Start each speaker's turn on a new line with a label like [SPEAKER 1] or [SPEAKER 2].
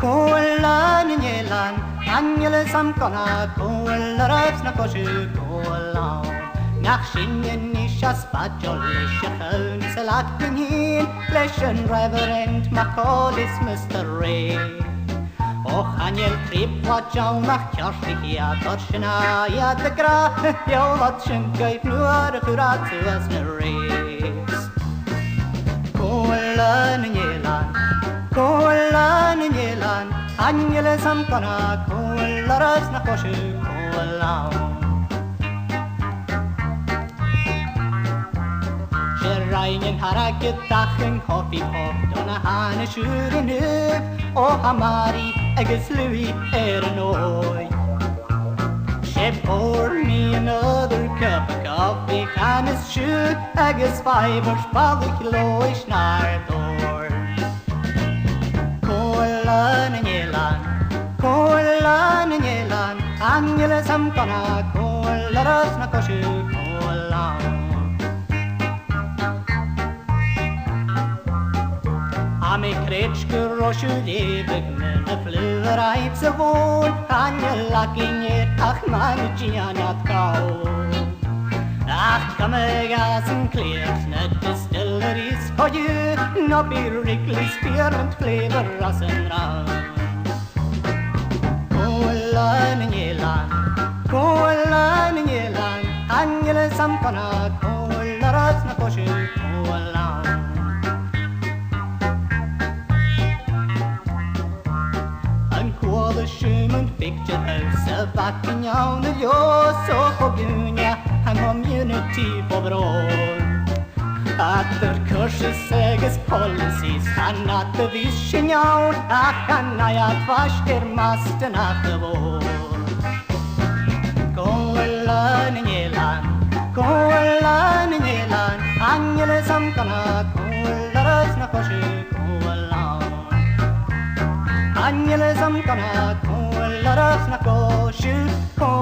[SPEAKER 1] Kolan nielan, aniele samkona, kolarats na koshu kolan. Nach singen ich as badjolische Köln, salat genin, leschen reverend makolis Mr. Ray. Och aniel trip wat jou nach kjarslik ja torschna ja de gra, jou wat schenkeif nur kurat zu as ne race. Kolan nielan, aniele samkona, kolarats na koshu kolan. Reinen haraket dachen hoffi pop donna hane shuren up o hamari agus Louis oi. She poured me another cup of coffee canis shoot agus fiber spalli kiloish nardor. Kolan nielan, aniele samkona, kolaras na koshu kolan. Ame kretschke roshu levig men a fluer eitz a vol Anja laking et ach man gianat kau Ach kame gasen kleers net distilleries for you No be Wrigley spearmint flavor rassen round Kolan nielan Anjele samkana kolaras na koshu kolan The Schumann picture house of Buckingham the Jos of Ogunia and community for all. At the curses seges policies and not the vision out and I at wash their master not the wall. Kolan nielan, Angele samkana, kolaras na koshu kolan. Aniele samkana, kolaras na koshu kolan.